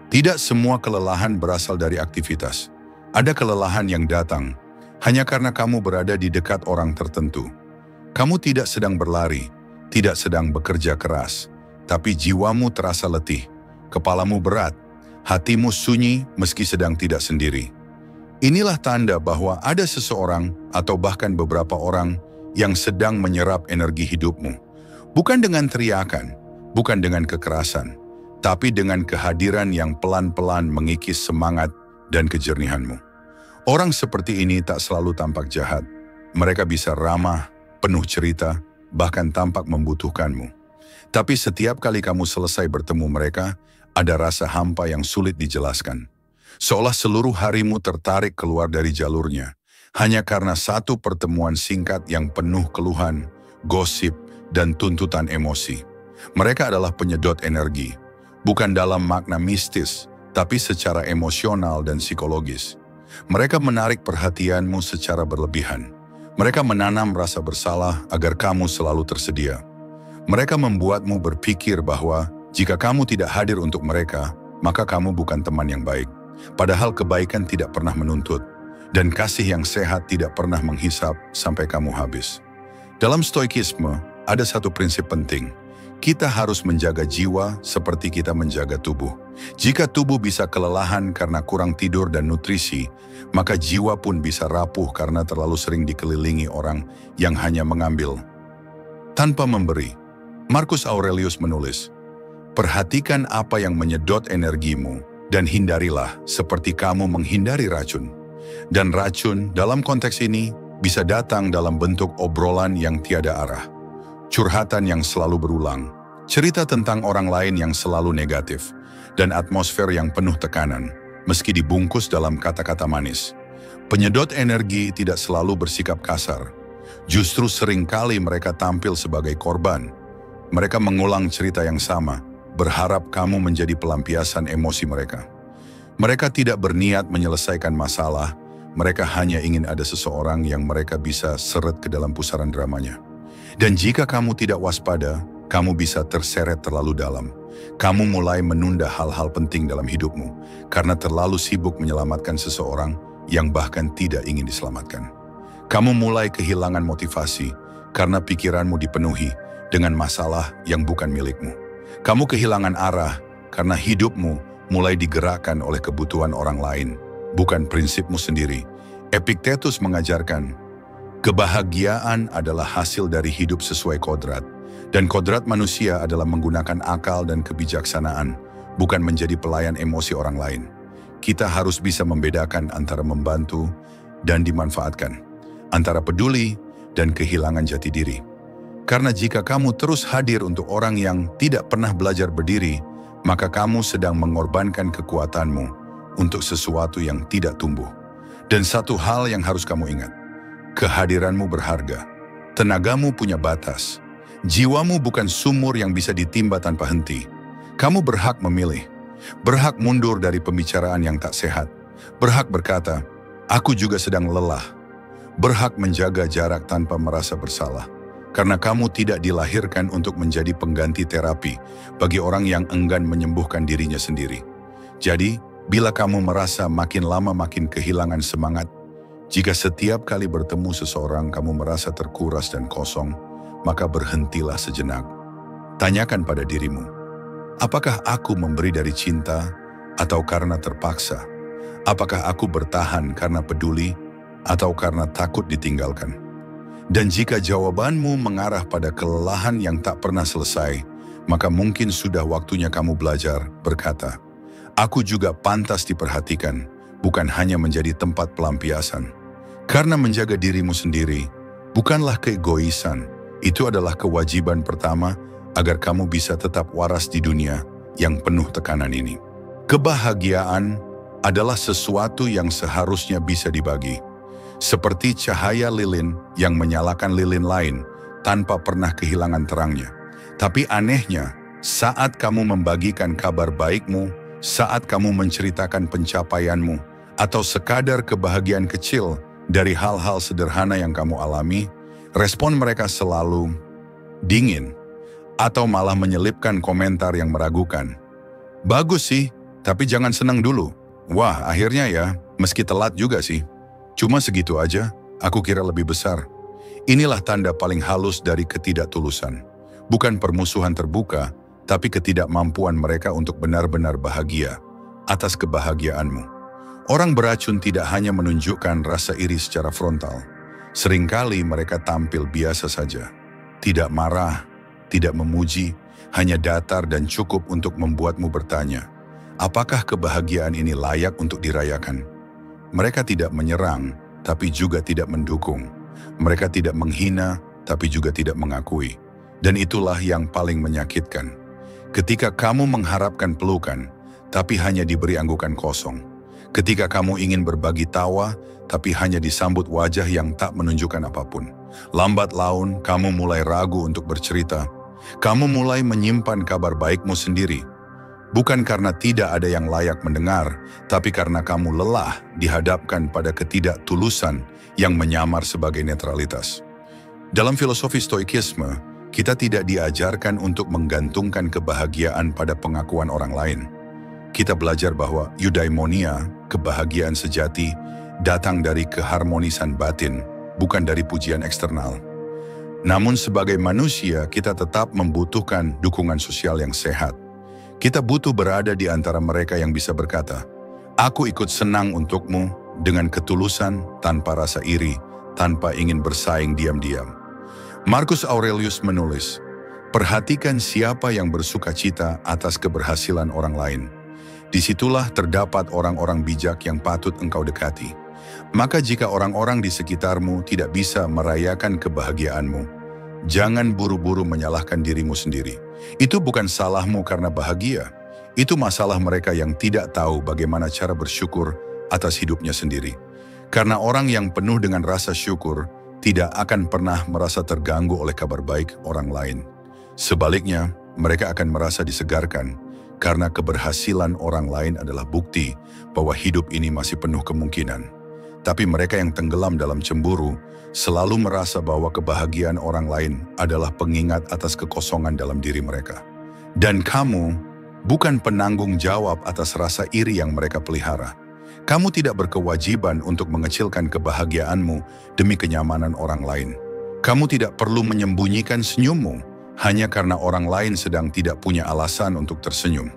Tidak semua kelelahan berasal dari aktivitas. Ada kelelahan yang datang hanya karena kamu berada di dekat orang tertentu. Kamu tidak sedang berlari, tidak sedang bekerja keras, tapi jiwamu terasa letih, kepalamu berat, hatimu sunyi meski sedang tidak sendiri. Inilah tanda bahwa ada seseorang atau bahkan beberapa orang yang sedang menyerap energi hidupmu. Bukan dengan teriakan, bukan dengan kekerasan, tapi dengan kehadiran yang pelan-pelan mengikis semangat dan kejernihanmu. Orang seperti ini tak selalu tampak jahat. Mereka bisa ramah, penuh cerita, bahkan tampak membutuhkanmu. Tapi setiap kali kamu selesai bertemu mereka, ada rasa hampa yang sulit dijelaskan. Seolah seluruh harimu tertarik keluar dari jalurnya, hanya karena satu pertemuan singkat yang penuh keluhan, gosip, dan tuntutan emosi. Mereka adalah penyedot energi, bukan dalam makna mistis, tapi secara emosional dan psikologis. Mereka menarik perhatianmu secara berlebihan. Mereka menanam rasa bersalah agar kamu selalu tersedia. Mereka membuatmu berpikir bahwa jika kamu tidak hadir untuk mereka, maka kamu bukan teman yang baik. Padahal kebaikan tidak pernah menuntut, dan kasih yang sehat tidak pernah menghisap sampai kamu habis. Dalam stoikisme, ada satu prinsip penting. Kita harus menjaga jiwa seperti kita menjaga tubuh. Jika tubuh bisa kelelahan karena kurang tidur dan nutrisi, maka jiwa pun bisa rapuh karena terlalu sering dikelilingi orang yang hanya mengambil tanpa memberi. Marcus Aurelius menulis, "Perhatikan apa yang menyedot energimu dan hindarilah seperti kamu menghindari racun." Dan racun dalam konteks ini bisa datang dalam bentuk obrolan yang tiada arah, curhatan yang selalu berulang, cerita tentang orang lain yang selalu negatif, dan atmosfer yang penuh tekanan, meski dibungkus dalam kata-kata manis. Penyedot energi tidak selalu bersikap kasar. Justru seringkali mereka tampil sebagai korban. Mereka mengulang cerita yang sama, berharap kamu menjadi pelampiasan emosi mereka. Mereka tidak berniat menyelesaikan masalah, mereka hanya ingin ada seseorang yang mereka bisa seret ke dalam pusaran dramanya. Dan jika kamu tidak waspada, kamu bisa terseret terlalu dalam. Kamu mulai menunda hal-hal penting dalam hidupmu karena terlalu sibuk menyelamatkan seseorang yang bahkan tidak ingin diselamatkan. Kamu mulai kehilangan motivasi karena pikiranmu dipenuhi dengan masalah yang bukan milikmu. Kamu kehilangan arah karena hidupmu mulai digerakkan oleh kebutuhan orang lain, bukan prinsipmu sendiri. Epictetus mengajarkan, kebahagiaan adalah hasil dari hidup sesuai kodrat, dan kodrat manusia adalah menggunakan akal dan kebijaksanaan, bukan menjadi pelayan emosi orang lain. Kita harus bisa membedakan antara membantu dan dimanfaatkan, antara peduli dan kehilangan jati diri. Karena jika kamu terus hadir untuk orang yang tidak pernah belajar berdiri, maka kamu sedang mengorbankan kekuatanmu untuk sesuatu yang tidak tumbuh. Dan satu hal yang harus kamu ingat, kehadiranmu berharga, tenagamu punya batas, jiwamu bukan sumur yang bisa ditimba tanpa henti. Kamu berhak memilih, berhak mundur dari pembicaraan yang tak sehat, berhak berkata, aku juga sedang lelah, berhak menjaga jarak tanpa merasa bersalah. Karena kamu tidak dilahirkan untuk menjadi pengganti terapi bagi orang yang enggan menyembuhkan dirinya sendiri. Jadi, bila kamu merasa makin lama makin kehilangan semangat, jika setiap kali bertemu seseorang kamu merasa terkuras dan kosong, maka berhentilah sejenak. Tanyakan pada dirimu, apakah aku memberi dari cinta atau karena terpaksa? Apakah aku bertahan karena peduli atau karena takut ditinggalkan? Dan jika jawabanmu mengarah pada kelelahan yang tak pernah selesai, maka mungkin sudah waktunya kamu belajar berkata, aku juga pantas diperhatikan, bukan hanya menjadi tempat pelampiasan. Karena menjaga dirimu sendiri bukanlah keegoisan, itu adalah kewajiban pertama agar kamu bisa tetap waras di dunia yang penuh tekanan ini. Kebahagiaan adalah sesuatu yang seharusnya bisa dibagi. Seperti cahaya lilin yang menyalakan lilin lain tanpa pernah kehilangan terangnya. Tapi anehnya, saat kamu membagikan kabar baikmu, saat kamu menceritakan pencapaianmu, atau sekadar kebahagiaan kecil dari hal-hal sederhana yang kamu alami, respon mereka selalu dingin, atau malah menyelipkan komentar yang meragukan. Bagus sih, tapi jangan senang dulu. Wah, akhirnya ya, meski telat juga sih. Cuma segitu aja, aku kira lebih besar. Inilah tanda paling halus dari ketidaktulusan. Bukan permusuhan terbuka, tapi ketidakmampuan mereka untuk benar-benar bahagia atas kebahagiaanmu. Orang beracun tidak hanya menunjukkan rasa iri secara frontal. Seringkali mereka tampil biasa saja. Tidak marah, tidak memuji, hanya datar dan cukup untuk membuatmu bertanya, apakah kebahagiaan ini layak untuk dirayakan? Mereka tidak menyerang, tapi juga tidak mendukung. Mereka tidak menghina, tapi juga tidak mengakui. Dan itulah yang paling menyakitkan. Ketika kamu mengharapkan pelukan, tapi hanya diberi anggukan kosong. Ketika kamu ingin berbagi tawa, tapi hanya disambut wajah yang tak menunjukkan apapun. Lambat laun, kamu mulai ragu untuk bercerita. Kamu mulai menyimpan kabar baikmu sendiri. Bukan karena tidak ada yang layak mendengar, tapi karena kamu lelah dihadapkan pada ketidaktulusan yang menyamar sebagai netralitas. Dalam filosofi stoikisme, kita tidak diajarkan untuk menggantungkan kebahagiaan pada pengakuan orang lain. Kita belajar bahwa eudaimonia, kebahagiaan sejati, datang dari keharmonisan batin, bukan dari pujian eksternal. Namun sebagai manusia, kita tetap membutuhkan dukungan sosial yang sehat. Kita butuh berada di antara mereka yang bisa berkata, aku ikut senang untukmu dengan ketulusan tanpa rasa iri, tanpa ingin bersaing diam-diam. Marcus Aurelius menulis, perhatikan siapa yang bersuka cita atas keberhasilan orang lain. Disitulah terdapat orang-orang bijak yang patut engkau dekati. Maka jika orang-orang di sekitarmu tidak bisa merayakan kebahagiaanmu, jangan buru-buru menyalahkan dirimu sendiri. Itu bukan salahmu karena bahagia. Itu masalah mereka yang tidak tahu bagaimana cara bersyukur atas hidupnya sendiri. Karena orang yang penuh dengan rasa syukur tidak akan pernah merasa terganggu oleh kabar baik orang lain. Sebaliknya, mereka akan merasa disegarkan karena keberhasilan orang lain adalah bukti bahwa hidup ini masih penuh kemungkinan. Tapi mereka yang tenggelam dalam cemburu selalu merasa bahwa kebahagiaan orang lain adalah pengingat atas kekosongan dalam diri mereka. Dan kamu bukan penanggung jawab atas rasa iri yang mereka pelihara. Kamu tidak berkewajiban untuk mengecilkan kebahagiaanmu demi kenyamanan orang lain. Kamu tidak perlu menyembunyikan senyummu hanya karena orang lain sedang tidak punya alasan untuk tersenyum.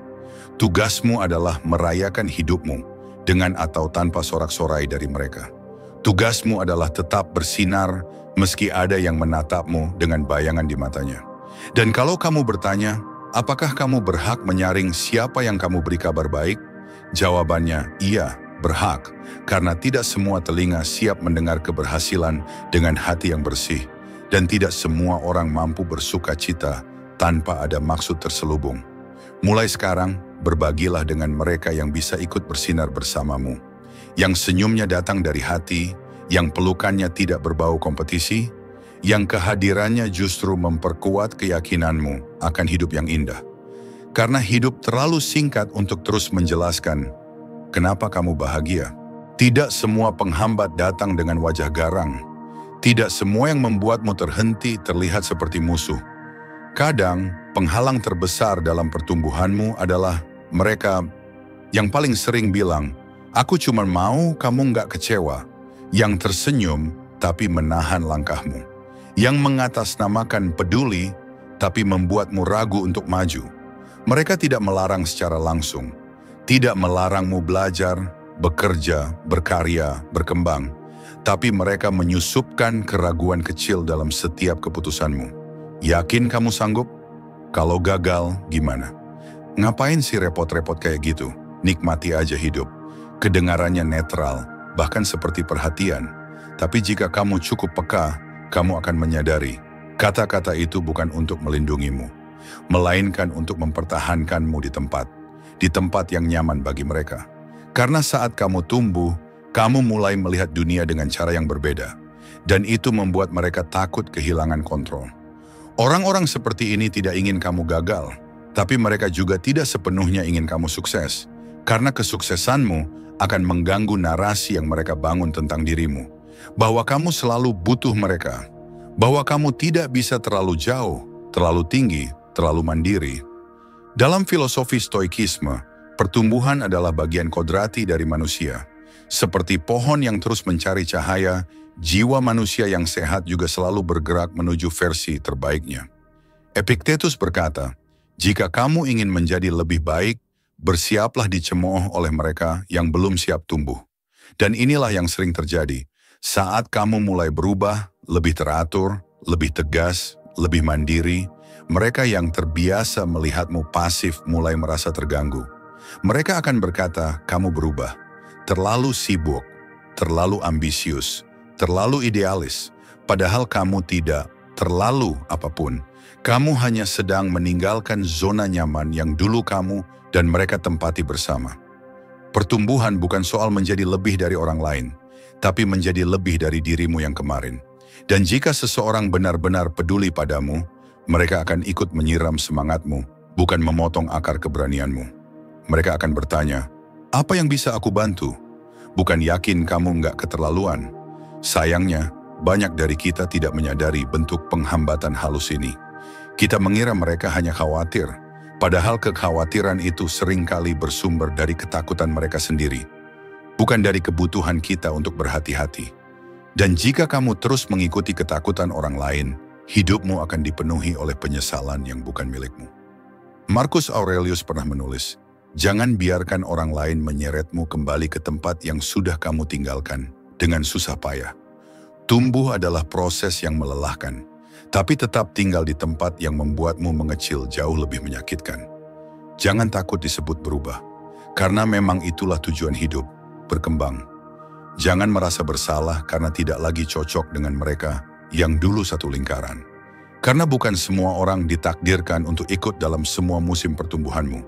Tugasmu adalah merayakan hidupmu dengan atau tanpa sorak-sorai dari mereka. Tugasmu adalah tetap bersinar meski ada yang menatapmu dengan bayangan di matanya. Dan kalau kamu bertanya, apakah kamu berhak menyaring siapa yang kamu beri kabar baik? Jawabannya, iya, berhak, karena tidak semua telinga siap mendengar keberhasilan dengan hati yang bersih, dan tidak semua orang mampu bersuka cita tanpa ada maksud terselubung. Mulai sekarang, berbagilah dengan mereka yang bisa ikut bersinar bersamamu, yang senyumnya datang dari hati, yang pelukannya tidak berbau kompetisi, yang kehadirannya justru memperkuat keyakinanmu akan hidup yang indah. Karena hidup terlalu singkat untuk terus menjelaskan kenapa kamu bahagia. Tidak semua penghambat datang dengan wajah garang. Tidak semua yang membuatmu terhenti terlihat seperti musuh. Kadang, penghalang terbesar dalam pertumbuhanmu adalah mereka yang paling sering bilang, "Aku cuma mau kamu nggak kecewa." Yang tersenyum tapi menahan langkahmu. Yang mengatasnamakan peduli tapi membuatmu ragu untuk maju. Mereka tidak melarang secara langsung. Tidak melarangmu belajar, bekerja, berkarya, berkembang. Tapi mereka menyusupkan keraguan kecil dalam setiap keputusanmu. Yakin kamu sanggup? Kalau gagal, gimana? Ngapain sih repot-repot kayak gitu? Nikmati aja hidup. Kedengarannya netral, bahkan seperti perhatian. Tapi jika kamu cukup peka, kamu akan menyadari, kata-kata itu bukan untuk melindungimu, melainkan untuk mempertahankanmu di tempat yang nyaman bagi mereka. Karena saat kamu tumbuh, kamu mulai melihat dunia dengan cara yang berbeda, dan itu membuat mereka takut kehilangan kontrol. Orang-orang seperti ini tidak ingin kamu gagal, tapi mereka juga tidak sepenuhnya ingin kamu sukses, karena kesuksesanmu akan mengganggu narasi yang mereka bangun tentang dirimu, bahwa kamu selalu butuh mereka, bahwa kamu tidak bisa terlalu jauh, terlalu tinggi, terlalu mandiri. Dalam filosofi stoikisme, pertumbuhan adalah bagian kodrati dari manusia. Seperti pohon yang terus mencari cahaya, jiwa manusia yang sehat juga selalu bergerak menuju versi terbaiknya. Epictetus berkata, jika kamu ingin menjadi lebih baik, bersiaplah dicemooh oleh mereka yang belum siap tumbuh. Dan inilah yang sering terjadi. Saat kamu mulai berubah, lebih teratur, lebih tegas, lebih mandiri, mereka yang terbiasa melihatmu pasif mulai merasa terganggu. Mereka akan berkata, kamu berubah, terlalu sibuk, terlalu ambisius, terlalu idealis, padahal kamu tidak, terlalu apapun. Kamu hanya sedang meninggalkan zona nyaman yang dulu kamu dan mereka tempati bersama. Pertumbuhan bukan soal menjadi lebih dari orang lain, tapi menjadi lebih dari dirimu yang kemarin. Dan jika seseorang benar-benar peduli padamu, mereka akan ikut menyiram semangatmu, bukan memotong akar keberanianmu. Mereka akan bertanya, apa yang bisa aku bantu? Bukan yakin kamu nggak keterlaluan. Sayangnya, banyak dari kita tidak menyadari bentuk penghambatan halus ini. Kita mengira mereka hanya khawatir, padahal kekhawatiran itu seringkali bersumber dari ketakutan mereka sendiri, bukan dari kebutuhan kita untuk berhati-hati. Dan jika kamu terus mengikuti ketakutan orang lain, hidupmu akan dipenuhi oleh penyesalan yang bukan milikmu. Marcus Aurelius pernah menulis, jangan biarkan orang lain menyeretmu kembali ke tempat yang sudah kamu tinggalkan dengan susah payah. Tumbuh adalah proses yang melelahkan, tapi tetap tinggal di tempat yang membuatmu mengecil jauh lebih menyakitkan. Jangan takut disebut berubah, karena memang itulah tujuan hidup, berkembang. Jangan merasa bersalah karena tidak lagi cocok dengan mereka yang dulu satu lingkaran. Karena bukan semua orang ditakdirkan untuk ikut dalam semua musim pertumbuhanmu.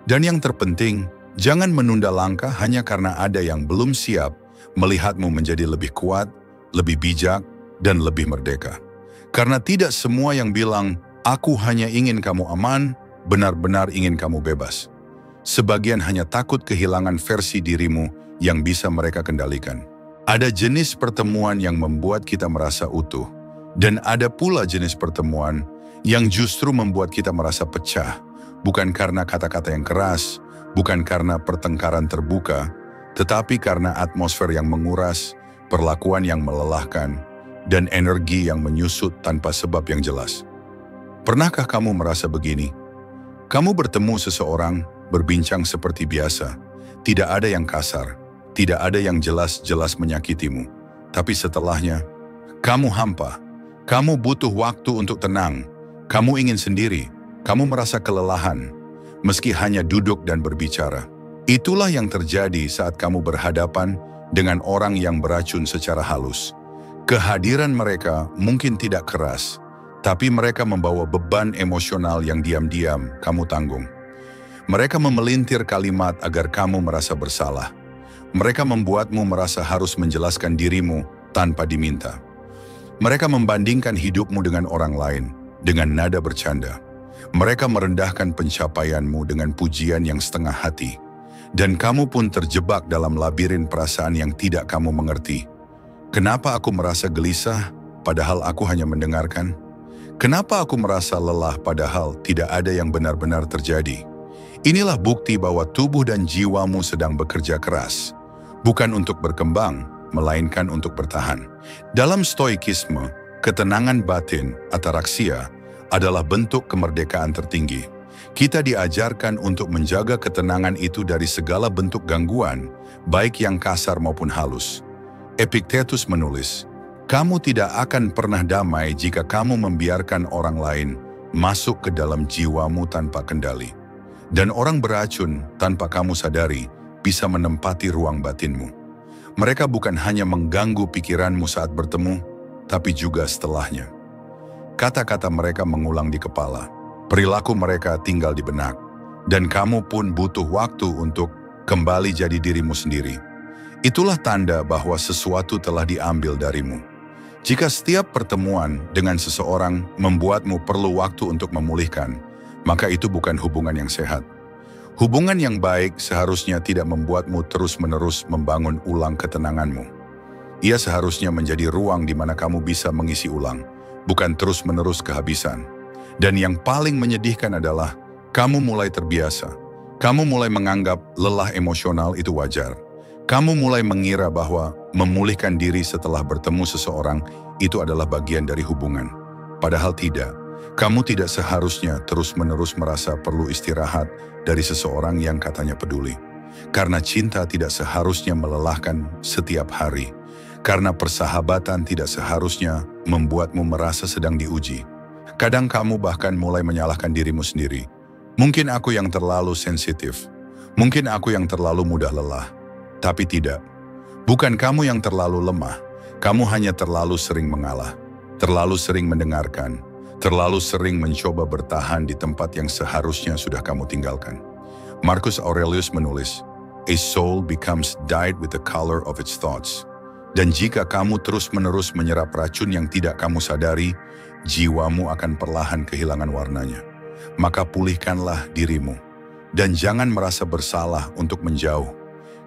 Dan yang terpenting, jangan menunda langkah hanya karena ada yang belum siap melihatmu menjadi lebih kuat, lebih bijak, dan lebih merdeka. Karena tidak semua yang bilang, Aku hanya ingin kamu aman, benar-benar ingin kamu bebas. Sebagian hanya takut kehilangan versi dirimu yang bisa mereka kendalikan. Ada jenis pertemuan yang membuat kita merasa utuh, dan ada pula jenis pertemuan yang justru membuat kita merasa pecah, bukan karena kata-kata yang keras, bukan karena pertengkaran terbuka, tetapi karena atmosfer yang menguras, perlakuan yang melelahkan, dan energi yang menyusut tanpa sebab yang jelas. Pernahkah kamu merasa begini? Kamu bertemu seseorang, berbincang seperti biasa, tidak ada yang kasar, tidak ada yang jelas-jelas menyakitimu, tapi setelahnya, kamu hampa, kamu butuh waktu untuk tenang, kamu ingin sendiri, kamu merasa kelelahan, meski hanya duduk dan berbicara. Itulah yang terjadi saat kamu berhadapan dengan orang yang beracun secara halus. Kehadiran mereka mungkin tidak keras, tapi mereka membawa beban emosional yang diam-diam kamu tanggung. Mereka memelintir kalimat agar kamu merasa bersalah. Mereka membuatmu merasa harus menjelaskan dirimu tanpa diminta. Mereka membandingkan hidupmu dengan orang lain, dengan nada bercanda. Mereka merendahkan pencapaianmu dengan pujian yang setengah hati. Dan kamu pun terjebak dalam labirin perasaan yang tidak kamu mengerti. Kenapa aku merasa gelisah, padahal aku hanya mendengarkan? Kenapa aku merasa lelah, padahal tidak ada yang benar-benar terjadi? Inilah bukti bahwa tubuh dan jiwamu sedang bekerja keras. Bukan untuk berkembang, melainkan untuk bertahan. Dalam stoikisme, ketenangan batin, ataraksia, adalah bentuk kemerdekaan tertinggi. Kita diajarkan untuk menjaga ketenangan itu dari segala bentuk gangguan, baik yang kasar maupun halus. Epictetus menulis, "Kamu tidak akan pernah damai jika kamu membiarkan orang lain masuk ke dalam jiwamu tanpa kendali. Dan orang beracun tanpa kamu sadari bisa menempati ruang batinmu. Mereka bukan hanya mengganggu pikiranmu saat bertemu, tapi juga setelahnya. Kata-kata mereka mengulang di kepala. Perilaku mereka tinggal di benak, dan kamu pun butuh waktu untuk kembali jadi dirimu sendiri. Itulah tanda bahwa sesuatu telah diambil darimu. Jika setiap pertemuan dengan seseorang membuatmu perlu waktu untuk memulihkan, maka itu bukan hubungan yang sehat. Hubungan yang baik seharusnya tidak membuatmu terus-menerus membangun ulang ketenanganmu. Ia seharusnya menjadi ruang di mana kamu bisa mengisi ulang, bukan terus-menerus kehabisan. Dan yang paling menyedihkan adalah, kamu mulai terbiasa. Kamu mulai menganggap lelah emosional itu wajar. Kamu mulai mengira bahwa memulihkan diri setelah bertemu seseorang itu adalah bagian dari hubungan. Padahal tidak. Kamu tidak seharusnya terus-menerus merasa perlu istirahat dari seseorang yang katanya peduli. Karena cinta tidak seharusnya melelahkan setiap hari. Karena persahabatan tidak seharusnya membuatmu merasa sedang diuji. Kadang kamu bahkan mulai menyalahkan dirimu sendiri. Mungkin aku yang terlalu sensitif. Mungkin aku yang terlalu mudah lelah. Tapi tidak. Bukan kamu yang terlalu lemah. Kamu hanya terlalu sering mengalah. Terlalu sering mendengarkan. Terlalu sering mencoba bertahan di tempat yang seharusnya sudah kamu tinggalkan. Marcus Aurelius menulis, "A soul becomes dyed with the color of its thoughts." Dan jika kamu terus-menerus menyerap racun yang tidak kamu sadari, jiwamu akan perlahan kehilangan warnanya. Maka pulihkanlah dirimu. Dan jangan merasa bersalah untuk menjauh.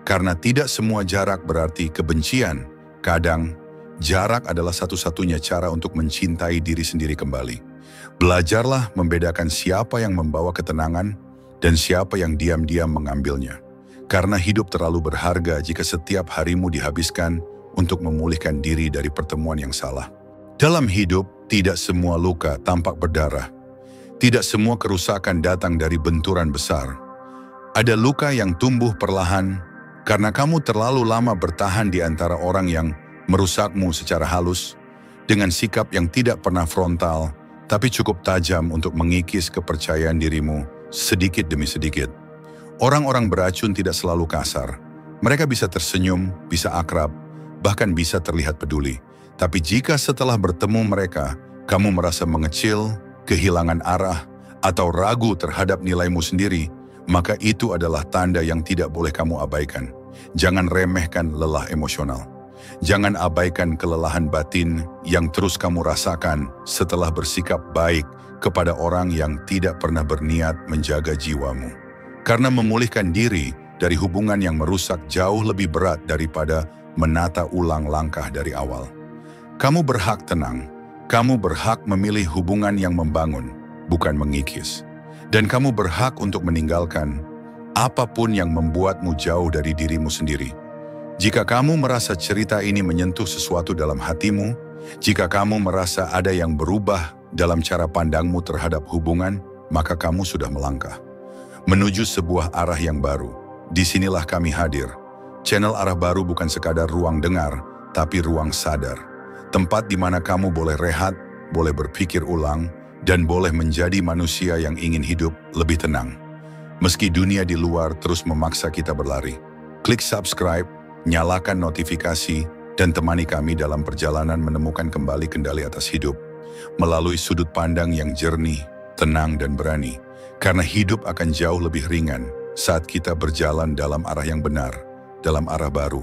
Karena tidak semua jarak berarti kebencian. Kadang, jarak adalah satu-satunya cara untuk mencintai diri sendiri kembali. Belajarlah membedakan siapa yang membawa ketenangan dan siapa yang diam-diam mengambilnya. Karena hidup terlalu berharga jika setiap harimu dihabiskan untuk memulihkan diri dari pertemuan yang salah. Dalam hidup, tidak semua luka tampak berdarah. Tidak semua kerusakan datang dari benturan besar. Ada luka yang tumbuh perlahan karena kamu terlalu lama bertahan di antara orang yang merusakmu secara halus, dengan sikap yang tidak pernah frontal, tapi cukup tajam untuk mengikis kepercayaan dirimu sedikit demi sedikit. Orang-orang beracun tidak selalu kasar. Mereka bisa tersenyum, bisa akrab, bahkan bisa terlihat peduli. Tapi jika setelah bertemu mereka, kamu merasa mengecil, kehilangan arah, atau ragu terhadap nilaimu sendiri, maka itu adalah tanda yang tidak boleh kamu abaikan. Jangan remehkan lelah emosional. Jangan abaikan kelelahan batin yang terus kamu rasakan setelah bersikap baik kepada orang yang tidak pernah berniat menjaga jiwamu. Karena memulihkan diri dari hubungan yang merusak jauh lebih berat daripada menata ulang langkah dari awal. Kamu berhak tenang, kamu berhak memilih hubungan yang membangun, bukan mengikis. Dan kamu berhak untuk meninggalkan apapun yang membuatmu jauh dari dirimu sendiri. Jika kamu merasa cerita ini menyentuh sesuatu dalam hatimu, jika kamu merasa ada yang berubah dalam cara pandangmu terhadap hubungan, maka kamu sudah melangkah menuju sebuah arah yang baru. Disinilah kami hadir. Channel Arah Baru bukan sekadar ruang dengar, tapi ruang sadar. Tempat di mana kamu boleh rehat, boleh berpikir ulang, dan boleh menjadi manusia yang ingin hidup lebih tenang. Meski dunia di luar terus memaksa kita berlari. Klik subscribe, nyalakan notifikasi, dan temani kami dalam perjalanan menemukan kembali kendali atas hidup melalui sudut pandang yang jernih, tenang, dan berani. Karena hidup akan jauh lebih ringan saat kita berjalan dalam arah yang benar, dalam arah baru.